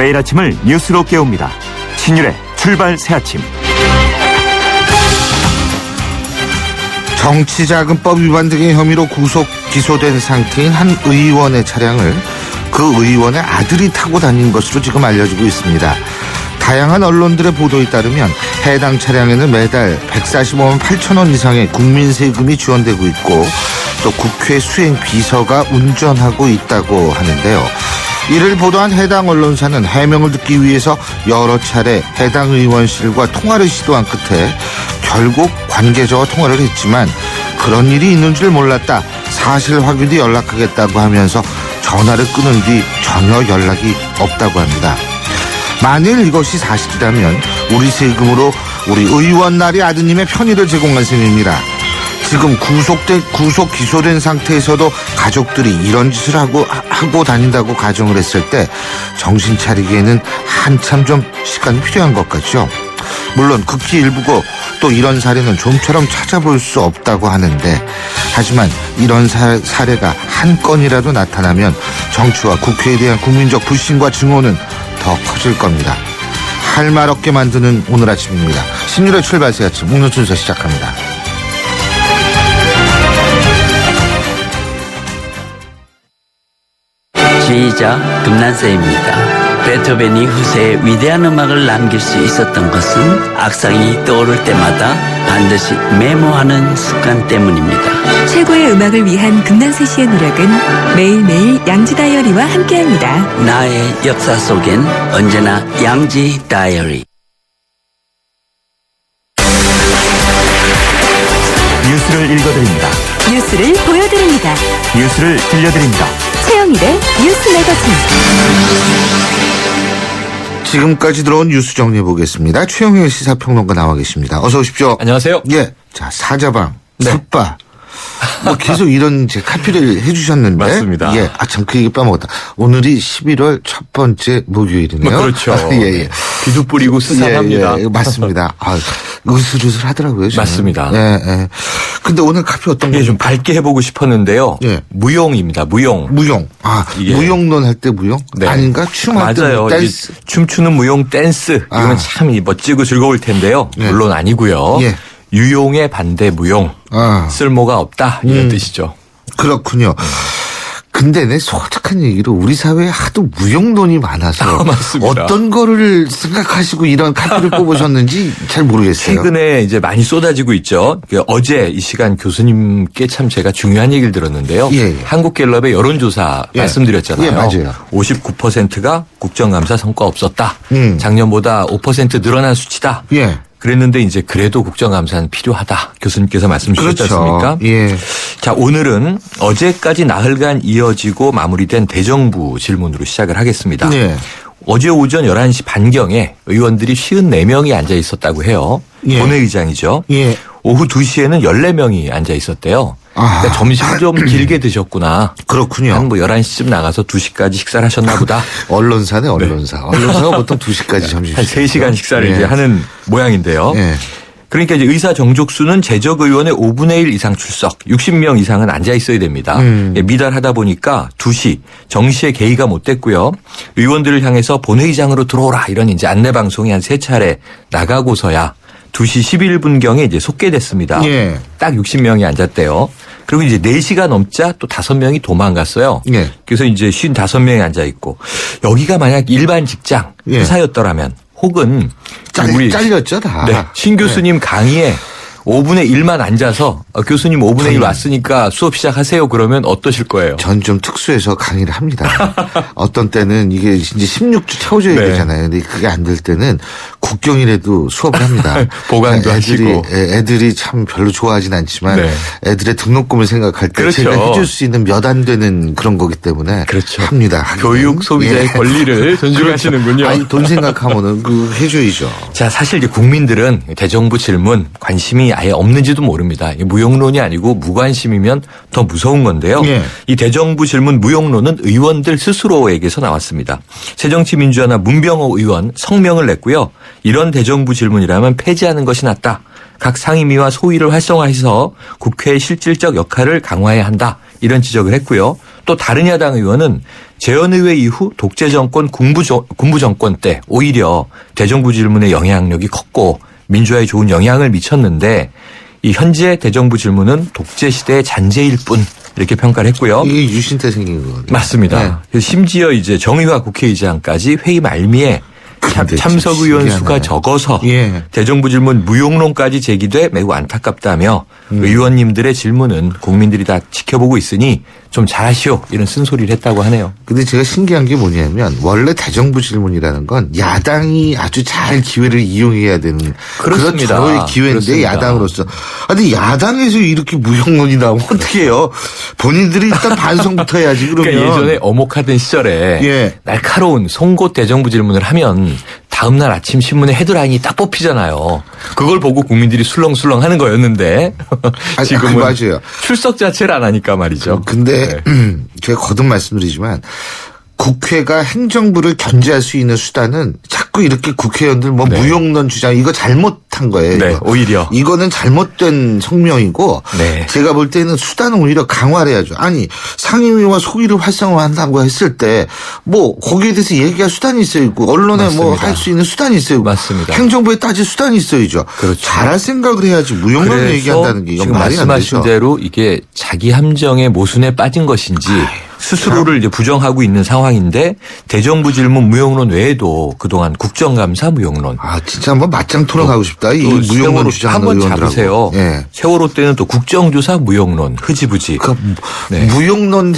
매일 아침을 뉴스로 깨웁니다. 신율의 출발 새아침. 정치자금법 위반 등의 혐의로 구속 기소된 상태인 한 의원의 차량을 그 의원의 아들이 타고 다닌 것으로 지금 알려지고 있습니다. 다양한 언론들의 보도에 따르면 해당 차량에는 매달 145만 8천 원 이상의 국민 세금이 지원되고 있고 또 국회 수행 비서가 운전하고 있다고 하는데요. 이를 보도한 해당 언론사는 해명을 듣기 위해서 여러 차례 해당 의원실과 통화를 시도한 끝에 결국 관계자와 통화를 했지만 그런 일이 있는 줄 몰랐다. 사실 확인 뒤 연락하겠다고 하면서 전화를 끊은 뒤 전혀 연락이 없다고 합니다. 만일 이것이 사실이라면 우리 세금으로 우리 의원 나리 아드님의 편의를 제공한 셈입니다. 지금 구속 기소된 상태에서도 가족들이 이런 짓을 하고 다닌다고 가정을 했을 때 정신 차리기에는 한참 좀 시간이 필요한 것 같죠. 물론 극히 일부고 또 이런 사례는 좀처럼 찾아볼 수 없다고 하는데 하지만 이런 사례가 한 건이라도 나타나면 정치와 국회에 대한 국민적 불신과 증오는 더 커질 겁니다. 할 말 없게 만드는 오늘 아침입니다. 신율의 출발 새아침 오늘 순서 시작합니다. 지휘자 금난세입니다. 베토벤이 후세에 위대한 음악을 남길 수 있었던 것은 악상이 떠오를 때마다 반드시 메모하는 습관 때문입니다. 최고의 음악을 위한 금난세 씨의 노력은 매일매일 양지 다이어리와 함께합니다. 나의 역사 속엔 언제나 양지 다이어리. 뉴스를 읽어드립니다. 뉴스를 보여드립니다. 뉴스를 들려드립니다. 최영일의 뉴스 매거진. 지금까지 들어온 뉴스 정리해 보겠습니다. 최영일 시사평론가 나와 계십니다. 어서 오십시오. 안녕하세요. 예, 자 사자방, 네. 삿바. 뭐 계속 이런 제 카피를 해주셨는데. 맞습니다. 예, 참 그 얘기 빼먹었다. 오늘이 11월 첫 번째 목요일이네요. 그렇죠. 예. 비도 뿌리고 스산합니다. 예, 맞습니다. 아, 으슬으슬 하더라고요. 저는. 맞습니다. 예. 근데 오늘 카피 어떤 예, 거죠? 좀 밝게 해보고 싶었는데요. 예. 무용입니다. 무용. 무용. 아, 이게- 무용론 할 때 무용? 네. 아닌가? 춤할 때 맞아요. 댄스. 춤추는 무용 댄스. 이건 참 멋지고 즐거울 텐데요. 예. 물론 아니고요. 예. 유용의 반대 무용. 아. 쓸모가 없다. 이런 뜻이죠. 그렇군요. 근데 내 솔직한 얘기로 우리 사회에 하도 무용론이 많아서 맞습니다. 어떤 거를 생각하시고 이런 카피를 뽑으셨는지 잘 모르겠어요. 최근에 이제 많이 쏟아지고 있죠. 어제 이 시간 교수님께 참 제가 중요한 얘기를 들었는데요. 예. 한국갤럽의 여론조사 예. 말씀드렸잖아요. 예, 맞아요. 59%가 국정감사 성과 없었다. 음. 작년보다 5% 늘어난 수치다. 예. 그랬는데 이제 그래도 국정감사는 필요하다. 교수님께서 말씀 주셨지 않습니까? 그렇죠. 예. 자, 오늘은 어제까지 나흘간 이어지고 마무리된 대정부 질문으로 시작을 하겠습니다. 네. 어제 오전 11시 반경에 의원들이 54명이 앉아 있었다고 해요. 예. 본회의장이죠. 예. 오후 2시에는 14명이 앉아 있었대요. 아. 그러니까 점심을 좀 길게 드셨구나. 그렇군요. 한 뭐 11시쯤 나가서 2시까지 식사를 하셨나 보다. 언론사네, 언론사. 언론사가 보통 2시까지 점심 한 3시간 식사를 예. 이제 하는 모양인데요. 예. 그러니까 이제 의사 정족수는 재적 의원의 5분의 1 이상 출석, 60명 이상은 앉아 있어야 됩니다. 예, 미달하다 보니까 2시 정시에 개의가 못 됐고요. 의원들을 향해서 본회의장으로 들어오라 이런 이제 안내 방송이 한 3차례 나가고서야 2시 11분경에 이제 속개됐습니다. 예. 딱 60명이 앉았대요. 그리고 이제 4시가 넘자 또 5명이 도망갔어요. 예. 그래서 이제 55명이 앉아 있고 여기가 만약 일반 직장 예. 회사였더라면 혹은 우리 잘렸죠, 다. 네, 신 교수님 강의에 5분의 1만 앉아서 교수님 5분의 1 왔으니까 수업 시작하세요 그러면 어떠실 거예요? 전 좀 특수해서 강의를 합니다. 어떤 때는 이게 이제 16주 채워줘야 네. 되잖아요. 근데 그게 안 될 때는 국경이라도 수업을 합니다. 보강도 하시고. 애들이 참 별로 좋아하진 않지만 네. 애들의 등록금을 생각할 때 그렇죠. 제가 해줄 수 있는 몇 안 되는 그런 거기 때문에 그렇죠. 합니다. 하기는. 교육 소비자의 예. 권리를 존중하시는군요. 아니 돈 생각하면은 그 해줘야죠. 자, 사실 이제 국민들은 대정부 질문 관심이 아예 없는지도 모릅니다. 무용론이 아니고 무관심이면 더 무서운 건데요. 예. 이 대정부 질문 무용론은 의원들 스스로에게서 나왔습니다. 새정치민주연합 문병호 의원 성명을 냈고요. 이런 대정부 질문이라면 폐지하는 것이 낫다. 각 상임위와 소위를 활성화해서 국회의 실질적 역할을 강화해야 한다. 이런 지적을 했고요. 또 다른 야당 의원은 재헌의회 이후 독재 정권 군부 정권 때 오히려 대정부 질문의 영향력이 컸고 민주화에 좋은 영향을 미쳤는데 이 현재 대정부 질문은 독재 시대의 잔재일 뿐 이렇게 평가를 했고요. 이게 유신 때 생긴 거거든요. 맞습니다. 네. 그래서 심지어 이제 정의화 국회의장까지 회의 말미에 참석 의원 수가 적어서 예. 대정부 질문 무용론까지 제기돼 매우 안타깝다며 의원님들의 질문은 국민들이 다 지켜보고 있으니 좀 잘하시오 이런 쓴소리를 했다고 하네요. 근데 제가 신기한 게 뭐냐면 원래 대정부 질문이라는 건 야당이 아주 잘 기회를 이용해야 되는 그렇습니다. 그런 저의 기회인데 그렇습니다. 야당으로서. 아니 야당에서 이렇게 무용론이 나오면 어떻게 해요? 본인들이 일단 반성부터 해야지 그러면. 그러니까 예전에 어목하던 시절에 예. 날카로운 송곳 대정부 질문을 하면 다음날 아침 신문에 헤드라인이 딱 뽑히잖아요. 그걸 보고 국민들이 술렁술렁 하는 거였는데 지금은 맞아요. 출석 자체를 안 하니까 말이죠. 근데 네. 제가 거듭 말씀드리지만 국회가 행정부를 견제할 수 있는 수단은 자꾸 이렇게 국회의원들 뭐 네. 무용론 주장 이거 잘못한 거예요. 네, 이거. 오히려. 이거는 잘못된 성명이고 네. 제가 볼 때는 수단은 오히려 강화를 해야죠. 아니 상임위와 소위를 활성화한다고 했을 때 뭐 거기에 대해서 얘기할 수단이 있어야 있고 언론에 뭐 맞습니다. 할 수 있는 수단이 있어야 있고 맞습니다. 행정부에 따질 수단이 있어야죠. 그렇죠. 잘할 생각을 해야지 무용론 그래서 얘기한다는 게 이건 지금 말이 안 말씀하신 되죠. 대로 이게 자기 함정의 모순에 빠진 것인지 스스로를 이제 부정하고 있는 상황인데 대정부 질문 무용론 외에도 그동안 국정감사 무용론 아 진짜 한번 맞짱 토론하고 싶다. 이 또 무용론 세월호 주장하는 한번 의원들하고. 잡으세요. 예. 세월호 때는 또 국정조사 무용론 흐지부지. 네. 무용론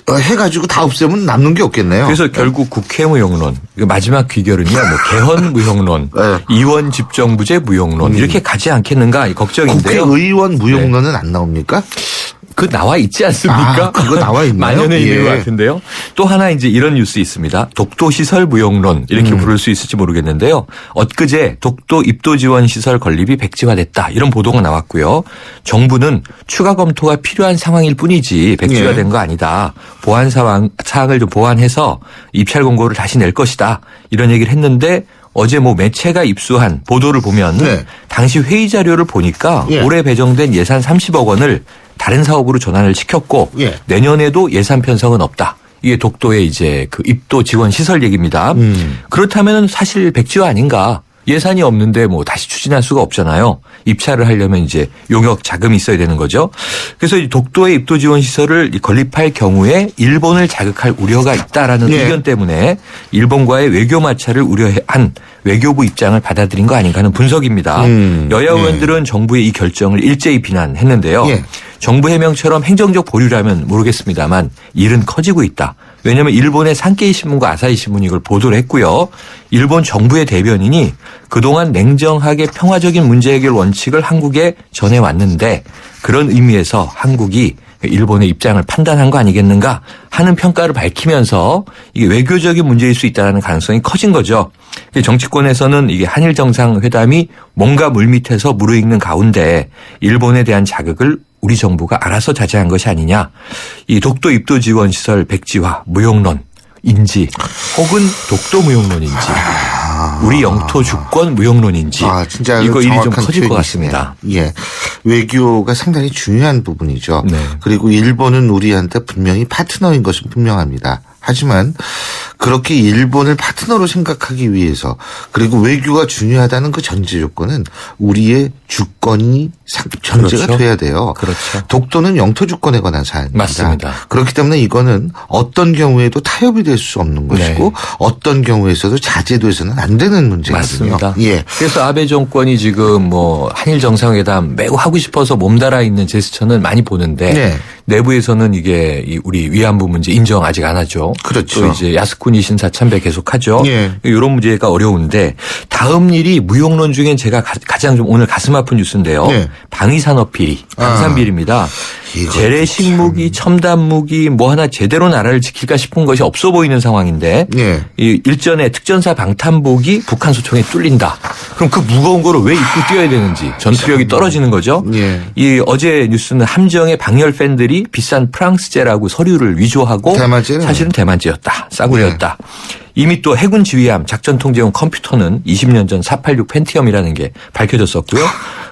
해가지고 다 없애면 남는 게 없겠네요. 그래서 결국 국회 무용론 마지막 귀결은요. 뭐 개헌 무용론, 네. 이원 집정부제 무용론 이렇게 가지 않겠는가 이 걱정인데요. 국회의원 무용론은 안 나옵니까? 그 나와 있지 않습니까? 아, 그거 나와 있나요? 만연해 있는 예. 것 같은데요. 또 하나 이제 이런 뉴스 있습니다. 독도시설 무용론 이렇게 부를 수 있을지 모르겠는데요. 엊그제 독도 입도 지원 시설 건립이 백지화됐다 이런 보도가 나왔고요. 정부는 추가 검토가 필요한 상황일 뿐이지 백지화된 거 아니다. 보완 사항을 좀 보완해서 입찰 공고를 다시 낼 것이다. 이런 얘기를 했는데 어제 뭐 매체가 입수한 보도를 보면 네. 당시 회의 자료를 보니까 예. 올해 배정된 예산 30억 원을 다른 사업으로 전환을 시켰고 예. 내년에도 예산 편성은 없다. 이게 독도의 이제 그 입도 지원 시설 얘기입니다. 그렇다면 사실 백지화 아닌가? 예산이 없는데 뭐 다시 추진할 수가 없잖아요. 입찰을 하려면 이제 용역 자금이 있어야 되는 거죠. 그래서 이 독도의 입도 지원 시설을 건립할 경우에 일본을 자극할 우려가 있다라는 예. 의견 때문에 일본과의 외교 마찰을 우려한 외교부 입장을 받아들인 거 아닌가 하는 분석입니다. 여야 의원들은 정부의 이 결정을 일제히 비난했는데요. 예. 정부 해명처럼 행정적 보류라면 모르겠습니다만 일은 커지고 있다. 왜냐하면 일본의 산케이 신문과 아사히 신문이 이걸 보도를 했고요. 일본 정부의 대변인이 그동안 냉정하게 평화적인 문제 해결 원칙을 한국에 전해왔는데 그런 의미에서 한국이 일본의 입장을 판단한 거 아니겠는가 하는 평가를 밝히면서 이게 외교적인 문제일 수 있다는 가능성이 커진 거죠. 정치권에서는 이게 한일 정상회담이 뭔가 물밑에서 무르익는 가운데 일본에 대한 자극을 우리 정부가 알아서 자제한 것이 아니냐. 이 독도 입도 지원 시설 백지화 무용론 인지 혹은 독도 무용론인지 우리 영토 주권 무용론인지 진짜 이거 일이 좀 정확한 커질 것 표현이시네요. 같습니다. 예. 외교가 상당히 중요한 부분이죠. 네. 그리고 일본은 우리한테 분명히 파트너인 것은 분명합니다. 하지만 그렇게 일본을 파트너로 생각하기 위해서 그리고 외교가 중요하다는 그 전제 조건은 우리의 주권이 전제가 그렇죠. 돼야 돼요. 그렇죠. 독도는 영토 주권에 관한 사안입니다. 맞습니다. 그렇기 때문에 이거는 어떤 경우에도 타협이 될 수 없는 것이고 어떤 경우에서도 자제돼서는 안 되는 문제거든요. 맞습니다. 예. 그래서 아베 정권이 지금 뭐 한일 정상회담 매우 하고 싶어서 몸달아 있는 제스처는 많이 보는데 네. 내부에서는 이게 우리 위안부 문제 인정 아직 안 하죠. 그렇죠. 또 이제 야스쿠니 신사 참배 계속하죠. 예. 이런 문제가 어려운데 다음 일이 무용론 중엔 제가 가장 좀 오늘 가슴 아픈 뉴스인데요. 예. 방위산업 비리, 방산비리입니다. 이거 재래식 무기, 첨단 무기 뭐 하나 제대로 나라를 지킬까 싶은 것이 없어 보이는 상황인데 예. 이 일전에 특전사 방탄복이 북한 소총에 뚫린다. 그럼 그 무거운 거를 왜 입고 뛰어야 되는지 전투력이 떨어지는 거죠. 예. 이 어제 뉴스는 함정의 방열 팬들이 경찰이 비싼 프랑스제라고 서류를 위조하고 대만제는? 사실은 대만제였다. 싸구려였다. 이미 또 해군 지휘함 작전 통제용 컴퓨터는 20년 전 486 펜티엄이라는 게 밝혀졌었고요.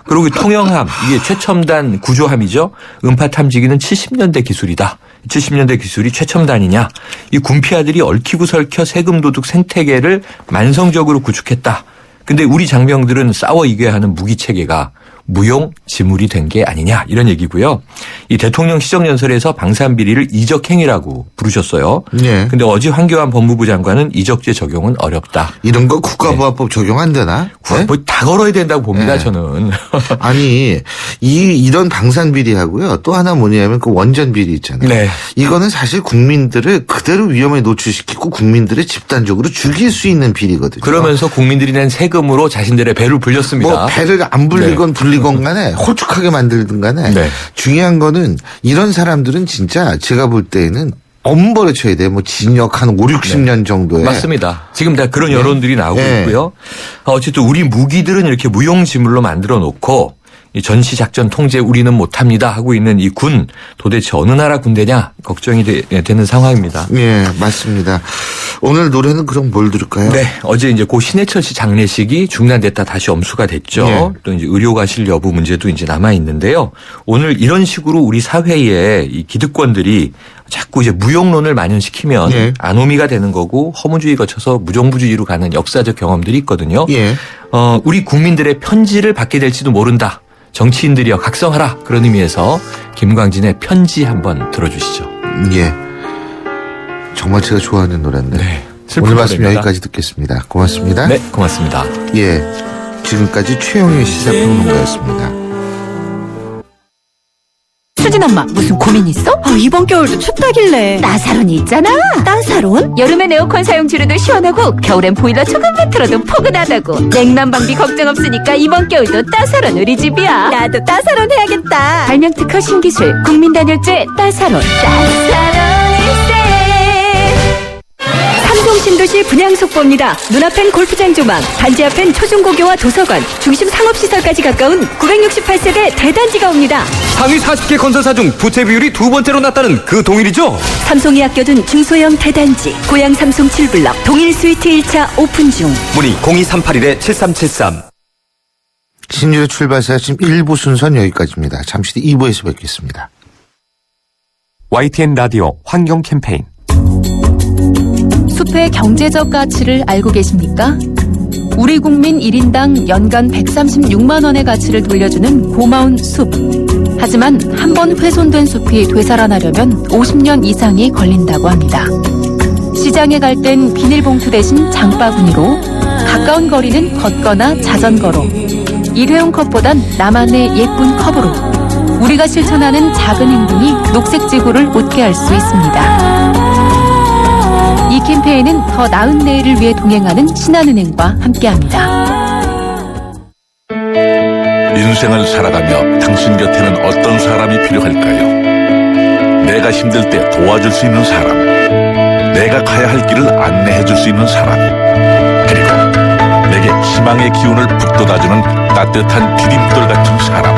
그리고 통영함 이게 최첨단 구조함이죠. 음파 탐지기는 70년대 기술이다. 70년대 기술이 최첨단이냐. 이 군피아들이 얽히고 설켜 세금 도둑 생태계를 만성적으로 구축했다. 근데 우리 장병들은 싸워 이겨야 하는 무기 체계가 무용지물이 된 게 아니냐 이런 얘기고요. 이 대통령 시정연설에서 방산비리를 이적행위라고 부르셨어요. 예. 근데 어제 황교안 법무부 장관은 이적죄 적용은 어렵다. 이런 거 국가보안법 적용 안 되나? 네? 뭐 다 걸어야 된다고 봅니다. 네. 저는. 아니 이런 방산비리하고요. 또 하나 뭐냐면 그 원전비리 있잖아요. 네. 이거는 사실 국민들을 그대로 위험에 노출시키고 국민들을 집단적으로 죽일 수 있는 비리거든요. 그러면서 국민들이 낸 세금으로 자신들의 배를 불렸습니다. 뭐 배를 안 불리건 불리건 간에 호축하게 만들든 간에 네. 중요한 거는 이런 사람들은 진짜 제가 볼 때에는 엄벌에 쳐야 돼요. 뭐 징역 한 5, 60년 정도에. 맞습니다. 지금 다 그런 여론들이 나오고 네. 있고요. 어쨌든 우리 무기들은 이렇게 무용지물로 만들어 놓고 이 전시작전 통제 우리는 못합니다 하고 있는 이 군 도대체 어느 나라 군대냐 걱정이 되는 상황입니다. 예, 맞습니다. 오늘 노래는 그럼 뭘 들을까요? 네, 어제 이제 고 신해철 씨 장례식이 중단됐다 다시 엄수가 됐죠. 네. 또 이제 의료가실 여부 문제도 이제 남아 있는데요. 오늘 이런 식으로 우리 사회에 이 기득권들이 자꾸 이제 무용론을 만연시키면 네. 아노미가 되는 거고 허무주의 거쳐서 무정부주의로 가는 역사적 경험들이 있거든요. 예. 우리 국민들의 편지를 받게 될지도 모른다. 정치인들이여 각성하라. 그런 의미에서 김광진의 편지 한번 들어주시죠. 예. 정말 제가 좋아하는 노래인데. 네. 오늘 말씀 노래입니다. 여기까지 듣겠습니다. 고맙습니다. 네, 고맙습니다. 예. 지금까지 최영의 시사평론가였습니다. 수진 엄마 무슨 고민 있어? 이번 겨울도 춥다길래 따사론이 있잖아. 따사론? 여름엔 에어컨 사용 줄여도 시원하고 겨울엔 보일러 조금만 틀어도 포근하다고. 냉난방비 걱정 없으니까 이번 겨울도 따사론 우리 집이야. 나도 따사론 해야겠다. 발명 특허 신기술 국민 단열재 따사론. 따사론일세. 삼성 신도시 분양 속보입니다. 눈앞엔 골프장 조망, 단지 앞엔 초중고교와 도서관, 중심 상업시설까지 가까운 968세대 대단지가 옵니다. 상위 40개 건설사 중 부채 비율이 두 번째로 낮다는 그 동일이죠? 삼성이 아껴둔 중소형 대단지, 고양 삼성 7블럭, 동일 스위트 1차 오픈 중. 문의 02381-7373. 신유의 출발사 지금 1부 순서는 여기까지입니다. 잠시 뒤 2부에서 뵙겠습니다. YTN 라디오 환경 캠페인 숲의 경제적 가치를 알고 계십니까? 우리 국민 1인당 연간 136만 원의 가치를 돌려주는 고마운 숲. 하지만 한 번 훼손된 숲이 되살아나려면 50년 이상이 걸린다고 합니다. 시장에 갈 땐 비닐봉투 대신 장바구니로, 가까운 거리는 걷거나 자전거로, 일회용 컵보단 나만의 예쁜 컵으로 우리가 실천하는 작은 행동이 녹색 지구를 웃게 할 수 있습니다. 이 캠페인은 더 나은 내일을 위해 동행하는 신한은행과 함께합니다. 인생을 살아가며 당신 곁에는 어떤 사람이 필요할까요? 내가 힘들 때 도와줄 수 있는 사람, 내가 가야 할 길을 안내해 줄 수 있는 사람, 그리고 내게 희망의 기운을 북돋아주는 따뜻한 디딤돌 같은 사람,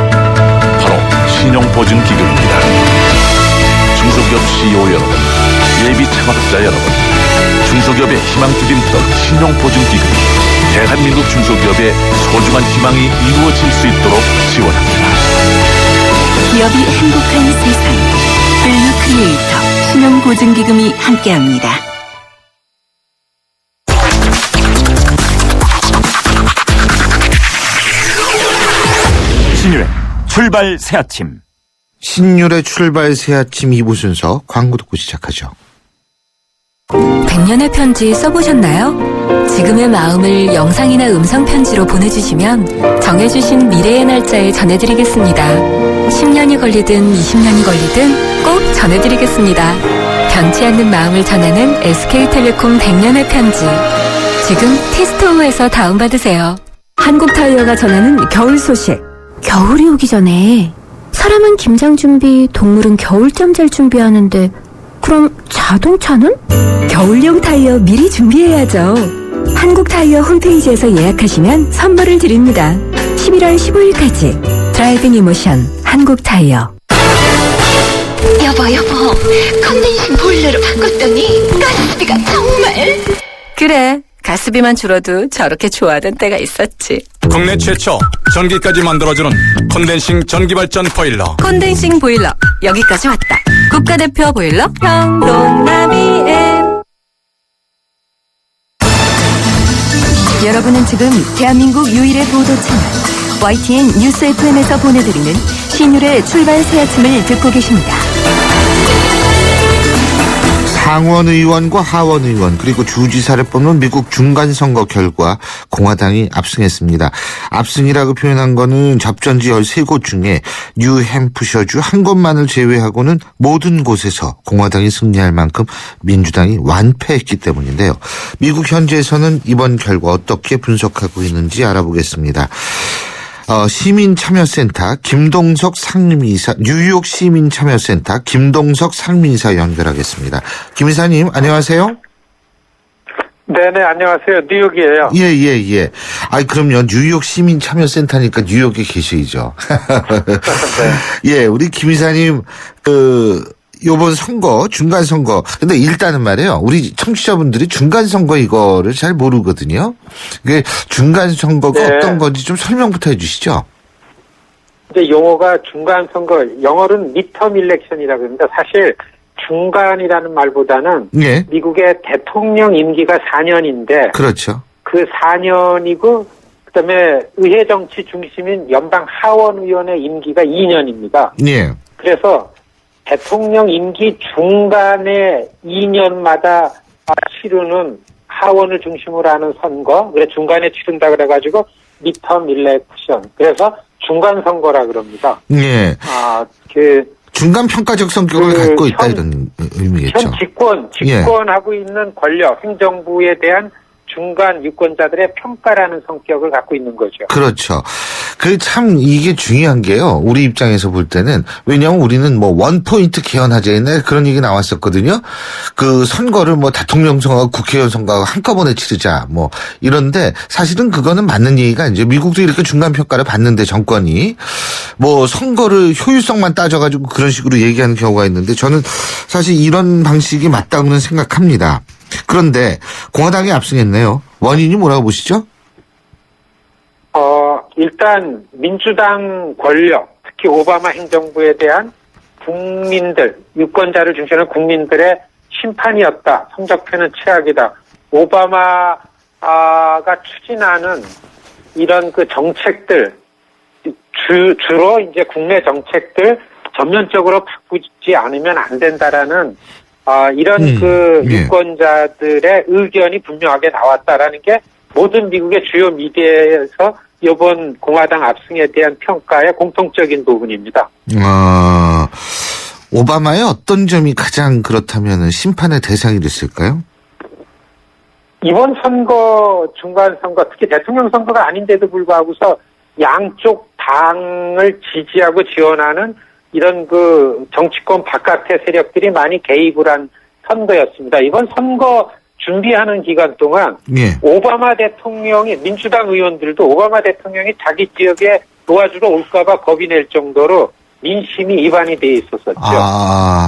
바로 신용보증기금입니다. 중소기업 CEO 여러분, 예비 창업자 여러분, 중소기업의 희망 디딤돌 신용보증기금이 대한민국 중소기업의 소중한 희망이 이루어질 수 있도록 지원합니다. 기업이 행복한 세상, 벨루 크리에이터 신용보증기금이 함께합니다. 신유의 출발 새아침 신율의 출발 새아침 2부 순서 광고 듣고 시작하죠. 100년의 편지 써보셨나요? 지금의 마음을 영상이나 음성 편지로 보내주시면 정해주신 미래의 날짜에 전해드리겠습니다. 10년이 걸리든 20년이 걸리든 꼭 전해드리겠습니다. 변치 않는 마음을 전하는 SK텔레콤 100년의 편지. 지금 티스토어에서 다운받으세요. 한국타이어가 전하는 겨울 소식. 겨울이 오기 전에 사람은 김장 준비, 동물은 겨울잠 잘 준비하는데 그럼 자동차는? 겨울용 타이어 미리 준비해야죠. 한국타이어 홈페이지에서 예약하시면 선물을 드립니다. 11월 15일까지 드라이빙 이모션 한국타이어. 여보, 컨덴싱 보일러로 바꿨더니 가스비가 정말. 그래, 가스비만 줄어도 저렇게 좋아하던 때가 있었지. 국내 최초 전기까지 만들어주는 컨덴싱 전기발전 보일러. 컨덴싱 보일러, 여기까지 왔다. 국가대표 보일러 평동나비엠. 여러분은 지금 대한민국 유일의 보도 채널 YTN 뉴스 FM에서 보내드리는 신율의 출발 새 아침을 듣고 계십니다. 상원 의원과 하원 의원 그리고 주지사를 뽑는 미국 중간선거 결과 공화당이 압승했습니다. 압승이라고 표현한 거는 접전지 13곳 중에 뉴햄프셔주 한 곳만을 제외하고는 모든 곳에서 공화당이 승리할 만큼 민주당이 완패했기 때문인데요. 미국 현지에서는 이번 결과 어떻게 분석하고 있는지 알아보겠습니다. 시민참여센터 김동석 상임이사, 뉴욕 시민참여센터 김동석 상임이사 연결하겠습니다. 김 이사님, 안녕하세요. 네네, 안녕하세요. 뉴욕이에요. 예. 그럼요. 뉴욕 시민참여센터니까 뉴욕에 계시죠. 네. 예, 우리 김 이사님, 요번 선거, 중간선거. 근데 일단은 말이에요. 우리 청취자분들이 중간선거 이거를 잘 모르거든요. 그게 중간선거가 네. 어떤 건지 좀 설명부터 해 주시죠. 이제 용어가 중간선거, 영어로는 midterm election이라고 합니다. 사실 중간이라는 말보다는 예. 미국의 대통령 임기가 4년인데 그렇죠. 그 4년이고 그다음에 의회 정치 중심인 연방 하원 의원의 임기가 2년입니다. 예. 그래서 대통령 임기 중간에 2년마다 치르는 하원을 중심으로 하는 선거, 그래 중간에 치른다 그래가지고 midterm election. 그래서 중간 선거라 그럽니다. 예. 중간 평가적 성격을 갖고 있다 이런 의미겠죠. 현 집권하고 있는 권력, 행정부에 대한 중간 유권자들의 평가라는 성격을 갖고 있는 거죠. 그렇죠. 참 이게 중요한 게요. 우리 입장에서 볼 때는 왜냐하면 우리는 뭐 원포인트 개헌하자 옛날에 그런 얘기 나왔었거든요. 그 선거를 뭐 대통령 선거와 국회의원 선거가 한꺼번에 치르자 뭐 이런데 사실은 그거는 맞는 얘기가 이제 미국도 이렇게 중간 평가를 받는데 정권이 뭐 선거를 효율성만 따져가지고 그런 식으로 얘기하는 경우가 있는데 저는 사실 이런 방식이 맞다고는 생각합니다. 그런데 공화당이 압승했네요. 원인이 뭐라고 보시죠? 일단 민주당 권력, 특히 오바마 행정부에 대한 국민들, 유권자를 중심으로 국민들의 심판이었다. 성적표는 최악이다. 오바마가 추진하는 이런 그 정책들, 주로 이제 국내 정책들 전면적으로 바꾸지 않으면 안 된다라는 이런 유권자들의 의견이 분명하게 나왔다라는 게 모든 미국의 주요 미디어에서 이번 공화당 압승에 대한 평가의 공통적인 부분입니다. 오바마의 어떤 점이 가장 그렇다면 심판의 대상이 됐을까요? 이번 선거, 중간 선거, 특히 대통령 선거가 아닌데도 불구하고서 양쪽 당을 지지하고 지원하는 이런 그 정치권 바깥의 세력들이 많이 개입을 한 선거였습니다. 이번 선거 준비하는 기간 동안 오바마 대통령이 민주당 의원들도 오바마 대통령이 자기 지역에 도와주러 올까봐 겁이 낼 정도로 민심이 이반이 돼 있었었죠.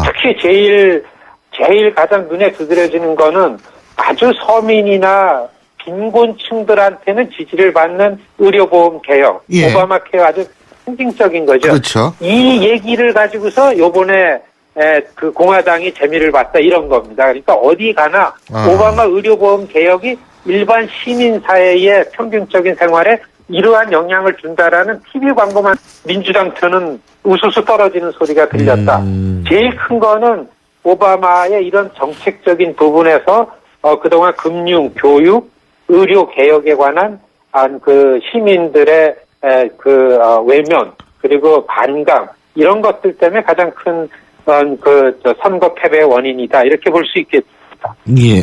특히 제일 가장 눈에 두드러지는 거는 아주 서민이나 빈곤층들한테는 지지를 받는 의료보험 개혁, 오바마 케어 아주 상징적인 거죠. 그렇죠. 이 얘기를 가지고서 요번에 그 공화당이 재미를 봤다 이런 겁니다. 그러니까 어디 가나 오바마 의료보험 개혁이 일반 시민사회의 평균적인 생활에 이러한 영향을 준다라는 TV 광고만 민주당 편은 우수수 떨어지는 소리가 들렸다. 제일 큰 거는 오바마의 이런 정책적인 부분에서 그동안 금융, 교육, 의료 개혁에 관한 그 시민들의 외면 그리고 반감 이런 것들 때문에 가장 큰 선거 패배의 원인이다 이렇게 볼 수 있겠습니다. 예.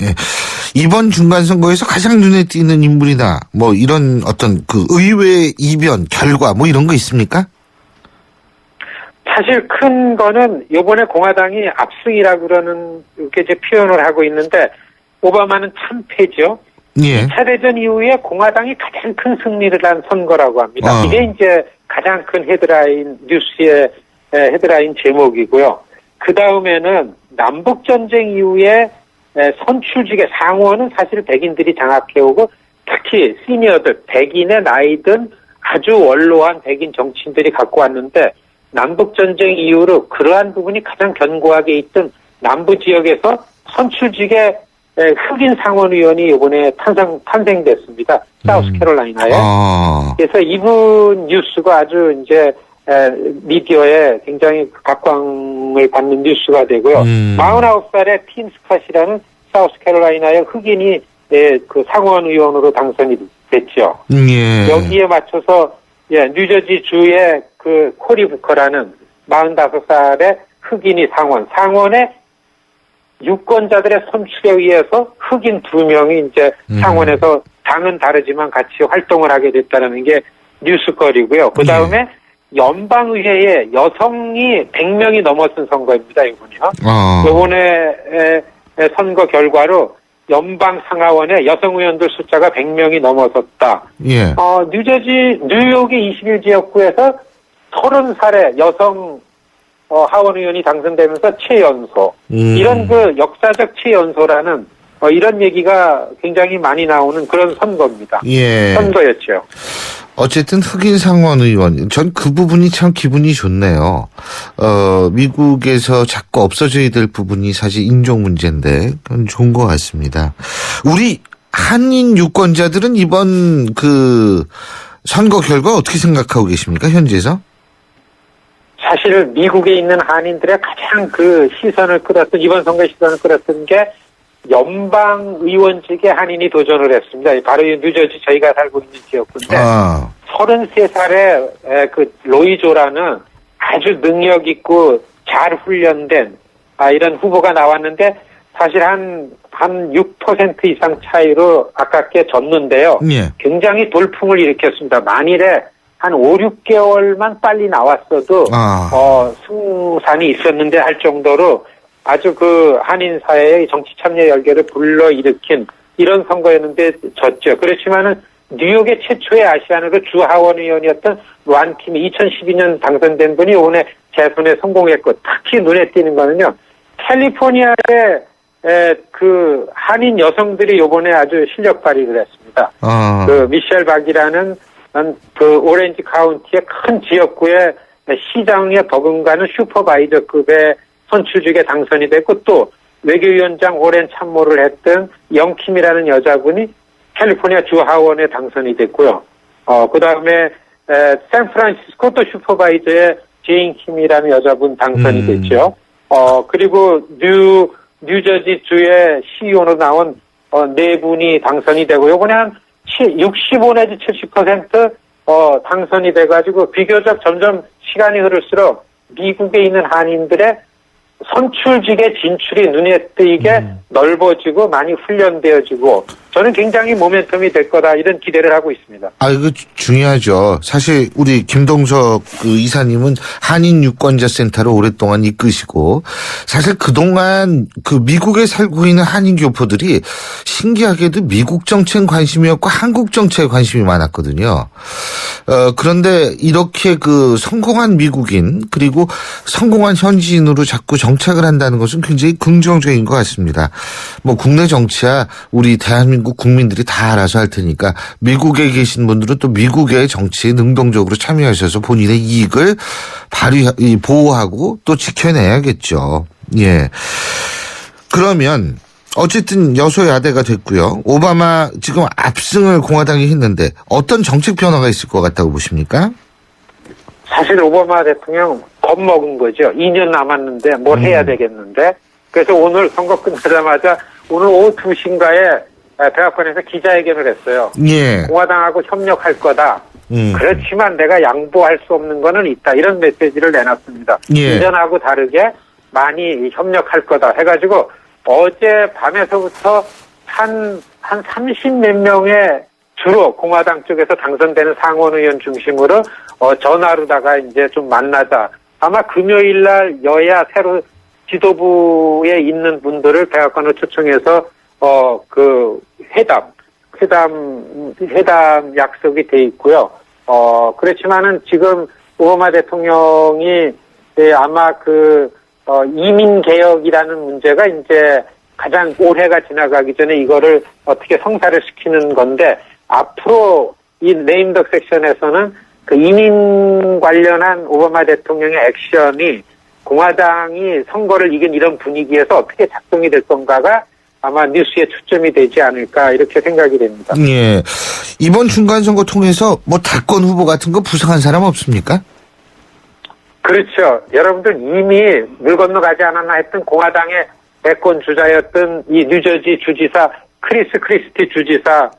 이번 중간 선거에서 가장 눈에 띄는 인물이나 뭐 이런 어떤 그 의외의 이변 결과 뭐 이런 거 있습니까? 사실 큰 거는 이번에 공화당이 압승이라고 그러는 이렇게 이제 표현을 하고 있는데 오바마는 참패죠. 예. 2차 대전 이후에 공화당이 가장 큰 승리를 한 선거라고 합니다. 이게 이제 가장 큰 헤드라인 뉴스의 헤드라인 제목이고요. 그 다음에는 남북전쟁 이후에 선출직의 상원은 사실 백인들이 장악해오고 특히 시니어들, 백인의 나이든 아주 원로한 백인 정치인들이 갖고 왔는데 남북전쟁 이후로 그러한 부분이 가장 견고하게 있던 남부 지역에서 선출직의 흑인 상원의원이 이번에 탄생됐습니다. 사우스캐롤라이나에. 그래서 이분 뉴스가 아주 이제 미디어에 굉장히 각광을 받는 뉴스가 되고요. 49살의 팀 스캇이라는 사우스캐롤라이나의 흑인이 그 상원의원으로 당선이 됐죠. 예. 여기에 맞춰서 뉴저지 주의 그 코리 부커라는 45살의 흑인이 상원의 유권자들의 선출에 의해서 흑인 2명이 이제 상원에서 당은 다르지만 같이 활동을 하게 됐다는 게 뉴스거리고요. 그 다음에 연방의회에 여성이 100명이 넘어선 선거입니다, 이번이요. 이번에 선거 결과로 연방 상하원에 여성 의원들 숫자가 100명이 넘어섰다. 예. 뉴욕의 21지역구에서 30살의 여성 하원 의원이 당선되면서 최연소. 이런 그 역사적 최연소라는 이런 얘기가 굉장히 많이 나오는 그런 선거입니다. 예. 선거였죠. 어쨌든 흑인 상원 의원, 전 그 부분이 참 기분이 좋네요. 미국에서 자꾸 없어져야 될 부분이 사실 인종 문제인데, 그건 좋은 것 같습니다. 우리 한인 유권자들은 이번 그 선거 결과 어떻게 생각하고 계십니까, 현지에서? 사실 미국에 있는 한인들의 가장 그 시선을 끌었던, 이번 선거의 시선을 끌었던 게 연방 의원직에 한인이 도전을 했습니다. 바로 이 뉴저지 저희가 살고 있는 지역인데 33살의 그 로이조라는 아주 능력 있고 잘 훈련된 이런 후보가 나왔는데 사실 한 6% 이상 차이로 아깝게 졌는데요. 예. 굉장히 돌풍을 일으켰습니다. 만일에 한 5, 6개월만 빨리 나왔어도 승산이 있었는데 할 정도로 아주 그 한인 사회의 정치 참여 열기를 불러일으킨 이런 선거였는데 졌죠. 그렇지만은 뉴욕의 최초의 아시안으로 주 하원 의원이었던 란 킴이 2012년 당선된 분이 오늘 재선에 성공했고, 특히 눈에 띄는 거는요, 캘리포니아의 그 한인 여성들이 이번에 아주 실력 발휘를 했습니다. 그 미셸 박이라는 그 오렌지 카운티의 큰 지역구의 시장에 버금가는 슈퍼바이저급의 선출직에 당선이 됐고, 또 외교위원장 오랜 참모를 했던 영킴이라는 여자분이 캘리포니아 주 하원에 당선이 됐고요. 그 다음에 샌프란시스코 또 슈퍼바이저의 제인 킴이라는 여자분 당선이 됐죠. 그리고 뉴저지 주의 CEO로 나온 네 분이 당선이 되고, 요번에 한 65 내지 70% 당선이 돼가지고 비교적 점점 시간이 흐를수록 미국에 있는 한인들의 선출직의 진출이 눈에 띄게 넓어지고 많이 훈련되어지고, 저는 굉장히 모멘텀이 될 거다 이런 기대를 하고 있습니다. 이거 중요하죠. 사실 우리 김동석 그 이사님은 한인 유권자 센터를 오랫동안 이끄시고, 사실 그동안 그 미국에 살고 있는 한인 교포들이 신기하게도 미국 정치에 관심이 없고 한국 정치에 관심이 많았거든요. 그런데 이렇게 그 성공한 미국인 그리고 성공한 현지인으로 자꾸 정착을 한다는 것은 굉장히 긍정적인 것 같습니다. 뭐 국내 정치야 우리 대한민국 국민들이 다 알아서 할 테니까 미국에 계신 분들은 또 미국의 정치에 능동적으로 참여하셔서 본인의 이익을 보호하고 또 지켜내야겠죠. 예. 그러면 어쨌든 여소야대가 됐고요. 오바마 지금 압승을 공화당이 했는데 어떤 정책 변화가 있을 것 같다고 보십니까? 사실 오바마 대통령 겁먹은 거죠. 2년 남았는데 뭘 해야 되겠는데. 그래서 오늘 선거 끝나자마자 오늘 오후 2시인가에 백악관에서 기자회견을 했어요. 예. 공화당하고 협력할 거다. 그렇지만 내가 양보할 수 없는 거는 있다. 이런 메시지를 내놨습니다. 예. 이전하고 다르게 많이 협력할 거다 해가지고 어제 밤에서부터 한 30몇 명의 주로 공화당 쪽에서 당선되는 상원 의원 중심으로 전화로다가 이제 좀 만나자. 아마 금요일 날 여야 새로 지도부에 있는 분들을 백악관으로 초청해서 그 회담 약속이 돼 있고요. 그렇지만은 지금 오바마 대통령이 아마 그 이민 개혁이라는 문제가 이제 가장 올해가 지나가기 전에 이거를 어떻게 성사를 시키는 건데 앞으로 이 네임덕 섹션에서는 그 이민 관련한 오바마 대통령의 액션이 공화당이 선거를 이긴 이런 분위기에서 어떻게 작동이 될 건가가 아마 뉴스의 초점이 되지 않을까 이렇게 생각이 됩니다. 예. 이번 중간선거 통해서 뭐 대권 후보 같은 거 부상한 사람 없습니까? 그렇죠. 여러분들 이미 물 건너가지 않았나 했던 공화당의 대권 주자였던 이 뉴저지 주지사 크리스 크리스티 주지사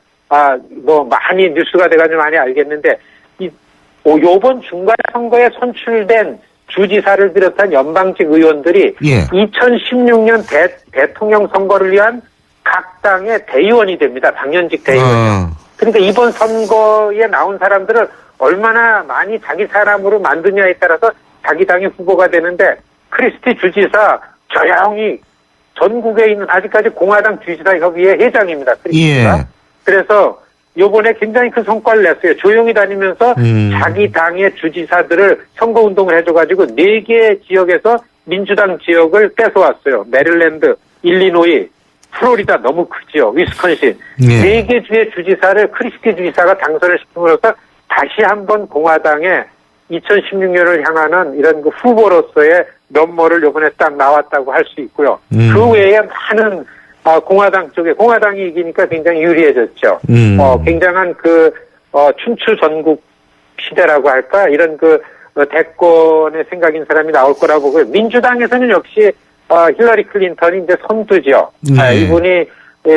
뭐 많이 뉴스가 돼가지고 많이 알겠는데 요번 중간 선거에 선출된 주지사를 비롯한 연방직 의원들이 2016년 대통령 선거를 위한 각 당의 대의원이 됩니다. 당연직 대의원이요. 그러니까 이번 선거에 나온 사람들을 얼마나 많이 자기 사람으로 만드냐에 따라서 자기 당의 후보가 되는데 크리스티 주지사 조용히 전국에 있는 아직까지 공화당 주지사 협의회 회장입니다. 크리스티가. 그래서 요번에 굉장히 큰 성과를 냈어요. 조용히 다니면서 자기 당의 주지사들을 선거운동을 해줘가지고 4개 지역에서 민주당 지역을 뺏어왔어요. 메릴랜드, 일리노이, 플로리다 너무 크지요. 위스콘신. 4개 주의 주지사를 크리스티 주지사가 당선을 시킴으로써 다시 한번 공화당의 2016년을 향하는 이런 그 후보로서의 면모를 요번에 딱 나왔다고 할 수 있고요. 그 외에 많은 공화당 쪽에 공화당이 이기니까 굉장히 유리해졌죠. 굉장한 춘추 전국 시대라고 할까 이런 대권의 생각인 사람이 나올 거라고 보고요. 민주당에서는 역시 힐러리 클린턴이 이제 선두죠. 이분이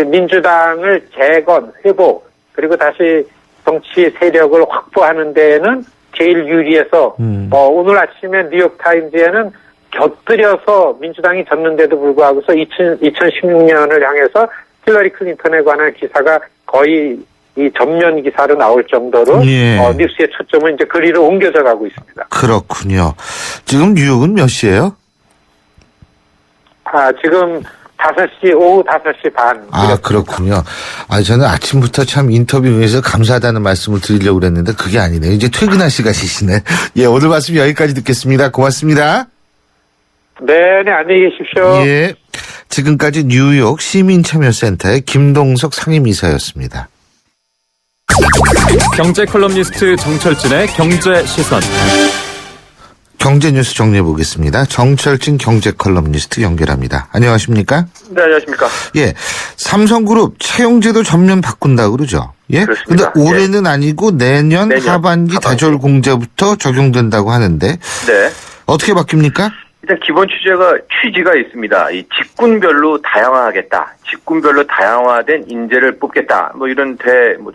민주당을 재건, 회복 그리고 다시 정치 세력을 확보하는 데에는 제일 유리해서 오늘 아침에 뉴욕 타임즈에는 곁들여서 민주당이 졌는데도 불구하고서 2016년을 향해서 힐러리 클린턴에 관한 기사가 거의 이 전면 기사로 나올 정도로 뉴스의 초점은 이제 그리로 옮겨져 가고 있습니다. 그렇군요. 지금 뉴욕은 몇 시예요? 지금 5시, 오후 5시 반. 그렇군요. 저는 아침부터 참 인터뷰 응해서 감사하다는 말씀을 드리려고 그랬는데 그게 아니네요. 이제 퇴근할 시간이시네. 예, 오늘 말씀 여기까지 듣겠습니다. 고맙습니다. 네, 안녕히 계십시오. 예. 지금까지 뉴욕 시민참여센터의 김동석 상임이사였습니다. 경제 컬럼니스트 정철진의 경제시선. 경제 뉴스 정리해 보겠습니다. 정철진 경제 컬럼니스트 연결합니다. 안녕하십니까? 네, 안녕하십니까? 예. 삼성그룹 채용제도 전면 바꾼다 그러죠? 예. 그렇습니다. 근데 올해는 아니고 내년 하반기 대졸 공제부터 적용된다고 하는데. 네. 어떻게 바뀝니까? 일단 기본 취지가 있습니다. 이 직군별로 다양화하겠다. 직군별로 다양화된 인재를 뽑겠다. 뭐 이런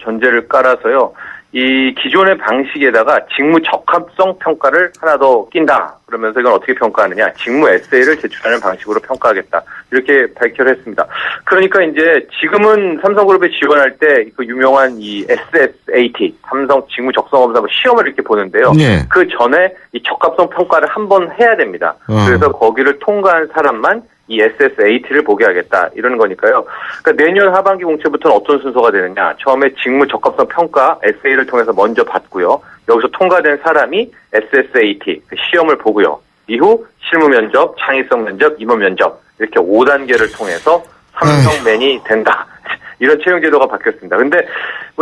전제를 깔아서요. 이 기존의 방식에다가 직무 적합성 평가를 하나 더 낀다. 그러면서 이건 어떻게 평가하느냐. 직무 에세이를 제출하는 방식으로 평가하겠다. 이렇게 발표를 했습니다. 그러니까 이제 지금은 삼성그룹에 지원할 때 그 유명한 이 SSAT, 삼성 직무 적성 검사 시험을 이렇게 보는데요. 그 전에 이 적합성 평가를 한번 해야 됩니다. 그래서 거기를 통과한 사람만 이 SSAT를 보게 하겠다 이런 거니까요. 그러니까 내년 하반기 공채부터는 어떤 순서가 되느냐. 처음에 직무 적합성 평가 SA를 통해서 먼저 받고요. 여기서 통과된 사람이 SSAT 시험을 보고요. 이후 실무 면접, 창의성 면접, 임원 면접 이렇게 5단계를 통해서 삼성맨이 된다. 이런 채용제도가 바뀌었습니다. 근데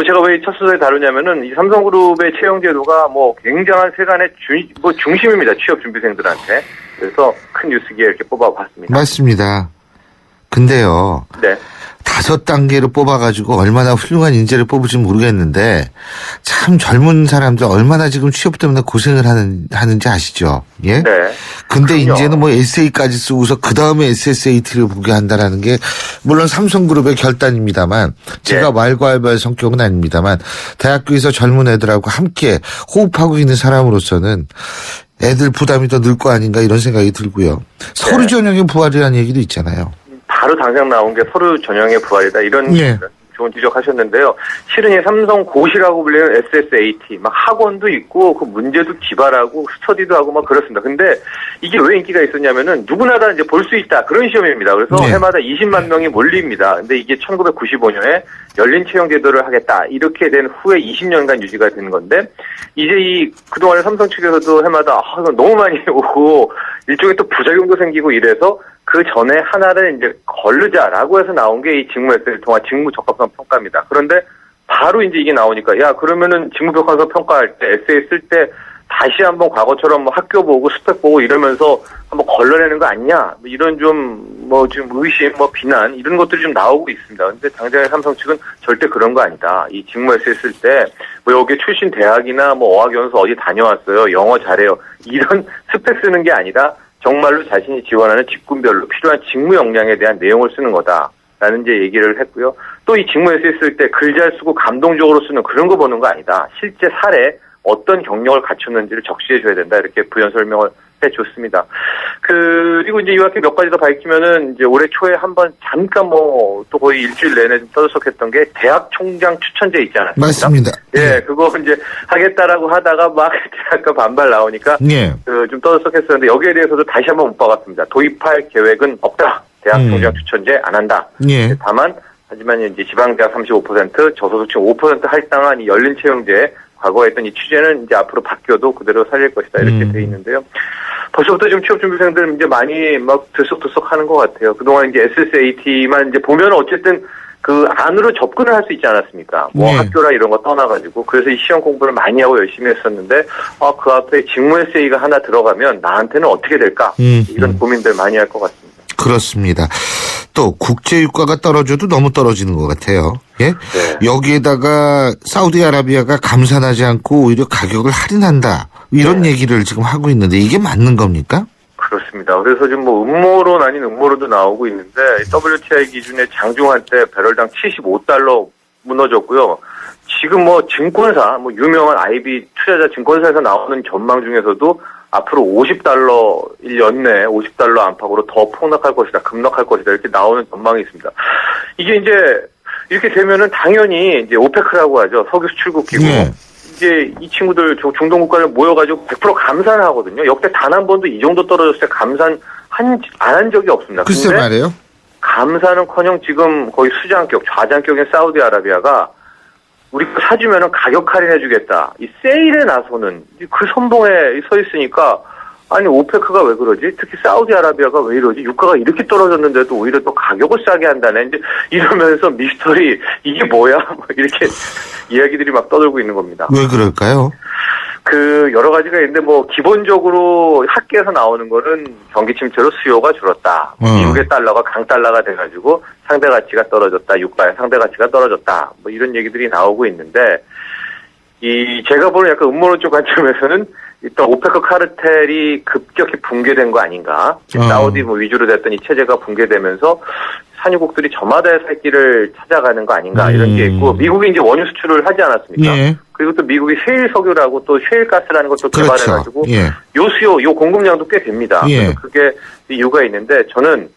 제가 왜 첫 소설에 다루냐면은 이 삼성그룹의 채용제도가 굉장한 세간의 중심입니다. 취업 준비생들한테. 그래서 큰 뉴스기에 이렇게 뽑아봤습니다. 맞습니다. 근데요. 네. 5단계로 뽑아가지고 얼마나 훌륭한 인재를 뽑을지 모르겠는데 참 젊은 사람들 얼마나 지금 취업 때문에 고생을 하는지 아시죠? 예? 네. 근데 그럼요. 이제는 에세이까지 쓰고서 그 다음에 SSAT를 보게 한다라는 게 물론 삼성그룹의 결단입니다만 제가 왈가왈부할 성격은 아닙니다만 대학교에서 젊은 애들하고 함께 호흡하고 있는 사람으로서는 애들 부담이 더 늘 거 아닌가 이런 생각이 들고요. 서류 전형의 부활이라는 얘기도 있잖아요. 바로 당장 나온 게 서류 전형의 부활이다. 이런 좋은 지적하셨는데요. 실은 이 삼성 고시라고 불리는 SSAT, 막 학원도 있고, 그 문제도 기발하고, 스터디도 하고 막 그렇습니다. 근데 이게 왜 인기가 있었냐면은 누구나 다 이제 볼 수 있다. 그런 시험입니다. 그래서 네. 해마다 20만 명이 몰립니다. 근데 이게 1995년에 열린 채용 제도를 하겠다. 이렇게 된 후에 20년간 유지가 되는 건데, 이제 그동안에 삼성 측에서도 해마다, 이건 너무 많이 오고, 일종의 또 부작용도 생기고 이래서 그 전에 하나를 이제 거르자라고 해서 나온 게 이 직무 에세이를 통한 직무 적합성 평가입니다. 그런데 바로 이제 이게 나오니까 야 그러면은 직무 적합성 평가할 때 에세이 쓸 때 다시 한번 과거처럼 뭐 학교 보고 스펙 보고 이러면서 한번 걸러내는 거 아니냐 이런 좀 뭐 지금 의심 뭐 비난 이런 것들이 좀 나오고 있습니다. 근데 당장의 삼성 측은 절대 그런 거 아니다. 이 직무 에세이 쓸 때 뭐 여기 출신 대학이나 뭐 어학연수 어디 다녀왔어요. 영어 잘해요. 이런 스펙 쓰는 게 아니라 정말로 자신이 지원하는 직군별로 필요한 직무 역량에 대한 내용을 쓰는 거다라는 이제 얘기를 했고요. 또 이 직무 에세이 쓸 때 글 잘 쓰고 감동적으로 쓰는 그런 거 보는 거 아니다. 실제 사례 어떤 경력을 갖췄는지를 적시해 줘야 된다. 이렇게 부연 설명을 해줬습니다. 그리고 이제 이 학기 몇 가지 더 밝히면은 이제 올해 초에 한번 잠깐 뭐 또 거의 일주일 내내 좀 떠들썩했던 게 대학 총장 추천제 있지 않았습니까? 맞습니다. 예, 그거 이제 하겠다라고 하다가 막 약간 반발 나오니까 예. 좀 떠들썩했었는데 여기에 대해서도 다시 한번 못 박았습니다. 도입할 계획은 없다. 대학 총장 추천제 안 한다. 예. 다만 하지만 이제 지방대학 35%, 저소득층 5% 할당한 이 열린 채용제 과거에 했던 이 취재는 이제 앞으로 바뀌어도 그대로 살릴 것이다 이렇게 돼 있는데요. 벌써부터 지금 취업준비생들 이제 많이 막 들썩들썩 하는 것 같아요. 그동안 이제 SSAT만 이제 보면 어쨌든 그 안으로 접근을 할 수 있지 않았습니까? 뭐 네. 학교라 이런 거 떠나가지고 그래서 이 시험 공부를 많이 하고 열심히 했었는데 그 앞에 직무 에세이가 하나 들어가면 나한테는 어떻게 될까? 이런 고민들 많이 할 것 같습니다. 그렇습니다. 또 국제유가가 떨어져도 너무 떨어지는 것 같아요. 예? 네. 여기에다가 사우디아라비아가 감산하지 않고 오히려 가격을 할인한다. 이런 얘기를 지금 하고 있는데 이게 맞는 겁니까? 그렇습니다. 그래서 지금 뭐 음모론 아닌 음모론도 나오고 있는데 WTI 기준의 장중한 때 배럴당 75달러 무너졌고요. 지금 뭐 증권사, 뭐 유명한 IB 투자자 증권사에서 나오는 전망 중에서도 앞으로 50달러 1년 내에 50달러 안팎으로 더 폭락할 것이다, 급락할 것이다 이렇게 나오는 전망이 있습니다. 이게 이제 이렇게 되면은 당연히 이제 오페크라고 하죠. 석유 수출국기구. 네. 이제 이 친구들 중동 국가를 모여가지고 100% 감산을 하거든요. 역대 단 한 번도 이 정도 떨어졌을 때 감산 안 한 적이 없습니다. 글쎄 근데 말이에요. 감산은커녕 지금 거의 수장격, 좌장격인 사우디아라비아가 우리가 사주면은 가격 할인해주겠다. 이 세일에 나서는 그 선봉에 서 있으니까 아니 오페크가 왜 그러지? 특히 사우디아라비아가 왜 이러지? 유가가 이렇게 떨어졌는데도 오히려 또 가격을 싸게 한다네. 이제 이러면서 미스터리 이게 뭐야? 뭐 이렇게 이야기들이 막 떠들고 있는 겁니다. 왜 그럴까요? 그 여러 가지가 있는데 뭐 기본적으로 학계에서 나오는 거는 경기 침체로 수요가 줄었다. 미국의 달러가 강달러가 돼가지고 상대 가치가 떨어졌다. 유가의 상대 가치가 떨어졌다. 뭐 이런 얘기들이 나오고 있는데 이 제가 보는 약간 음모론적 관점에서는 일단 오페크 카르텔이 급격히 붕괴된 거 아닌가. 사우디 뭐 위주로 됐던 이 체제가 붕괴되면서 산유국들이 저마다의 살 길을 찾아가는 거 아닌가 이런 게 있고 미국이 이제 원유 수출을 하지 않았습니까? 예. 그리고 또 미국이 셰일 석유라고 또 셰일 가스라는 것도 그렇죠. 개발해가지고 예. 요 수요, 요 공급량도 꽤 됩니다. 예. 그래서 그게 이유가 있는데 저는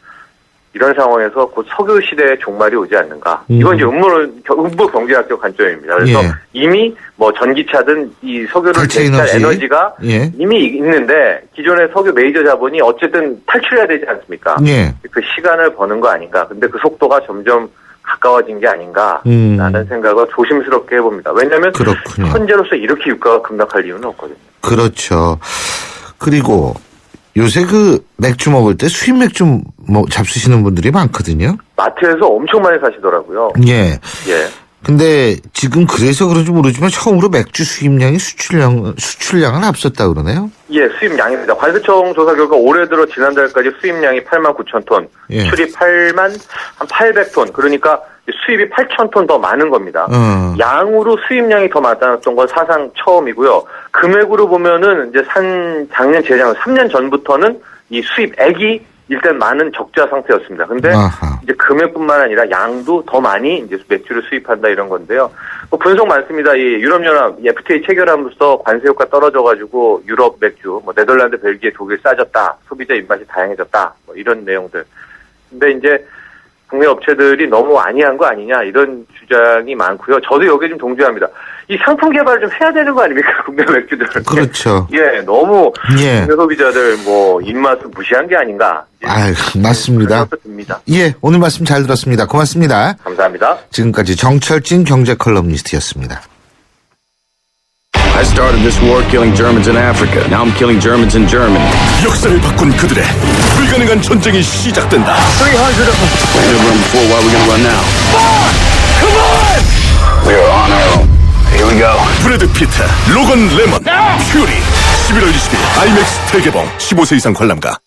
이런 상황에서 곧 석유 시대의 종말이 오지 않는가. 이건 이제 음모 경제학적 관점입니다. 그래서 예. 이미 뭐 전기차든 이 석유를 대체 대체할 에너지. 에너지가 예. 이미 있는데 기존의 석유 메이저 자본이 어쨌든 탈출해야 되지 않습니까? 예. 그 시간을 버는 거 아닌가. 근데 그 속도가 점점 가까워진 게 아닌가라는 생각을 조심스럽게 해봅니다. 왜냐하면 그렇군요. 현재로서 이렇게 유가가 급락할 이유는 없거든요. 그렇죠. 그리고 요새 그 맥주 먹을 때 수입 맥주 뭐 잡수시는 분들이 많거든요. 마트에서 엄청 많이 사시더라고요. 예. 예. 근데 지금 그래서 그런지 모르지만 처음으로 맥주 수입량이 수출량을 앞섰다 그러네요. 예, 수입량입니다. 관세청 조사 결과 올해 들어 지난달까지 수입량이 8만 9천 톤, 예. 수출이 8만 한 800톤. 그러니까 수입이 8천 톤 더 많은 겁니다. 양으로 수입량이 더 많았던 건 사상 처음이고요. 금액으로 보면은 이제 작년 재작 3년 전부터는 이 수입액이 일단 많은 적자 상태였습니다. 근데 이제 금액뿐만 아니라 양도 더 많이 이제 맥주를 수입한다 이런 건데요. 뭐 분석 많습니다. 이 유럽연합 FTA 체결함으로써 관세 효과 떨어져가지고 유럽 맥주, 뭐 네덜란드, 벨기에, 독일 싸졌다. 소비자 입맛이 다양해졌다. 뭐 이런 내용들. 근데 이제 국내 업체들이 너무 안이한 거 아니냐 이런 주장이 많고요. 저도 여기에 좀 동조합니다. 이 상품 개발을 좀 해야 되는 거 아닙니까? 국내 맥주들은. 그렇죠. 예, 너무 예. 국내 소비자들 뭐 입맛을 무시한 게 아닌가. 아유, 맞습니다. 듭니다. 예, 오늘 말씀 잘 들었습니다. 고맙습니다. 감사합니다. 지금까지 정철진 경제 컬럼니스트였습니다. I started this war killing Germans in Africa. Now I'm killing Germans in Germany. 역사를 바꾼 그들의 불가능한 전쟁이 시작된다. 300 of them. We had run before. Why are we gonna run now? Come on! We are on our own. Here we go. 브래드 피트, 로건 레먼, 퓨리. 11월 20일 IMAX 대개봉. 15세 이상 관람가.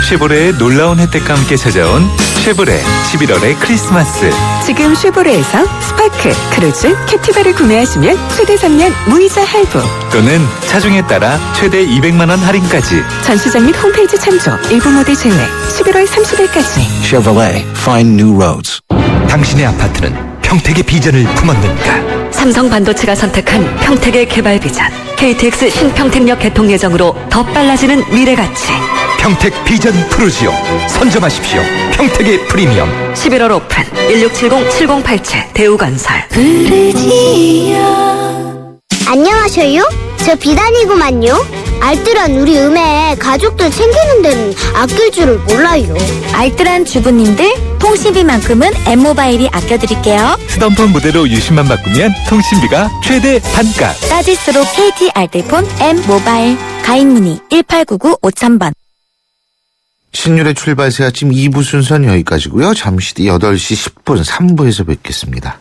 쉐보레의 놀라운 혜택과 함께 찾아온 쉐보레 11월의 크리스마스. 지금 쉐보레에서 스파크, 크루즈, 캡티바를 구매하시면 최대 3년 무이자 할부 또는 차종에 따라 최대 200만 원 할인까지. 전시장 및 홈페이지 참조, 일부 모델 제외 11월 30일까지. Chevrolet, find new roads. 당신의 아파트는 평택의 비전을 품었는가? 삼성 반도체가 선택한 평택의 개발 비전. KTX 신평택역 개통 예정으로 더 빨라지는 미래 가치. 평택 비전 푸르지오. 선점하십시오. 평택의 프리미엄. 11월 오픈 1670-7087 대우건설. 안녕하셔요. 저 비단이구만요. 알뜰한 우리 음에 가족들 챙기는 데는 아낄 줄을 몰라요. 알뜰한 주부님들 통신비만큼은 M모바일이 아껴드릴게요. 스덤폰 무대로 유심만 바꾸면 통신비가 최대 반값. 따질수록 KT 알뜰폰 M모바일. 가입문의 1899-5000번. 신율의 출발새 아침 2부 순서는 여기까지고요. 잠시 뒤 8시 10분 3부에서 뵙겠습니다.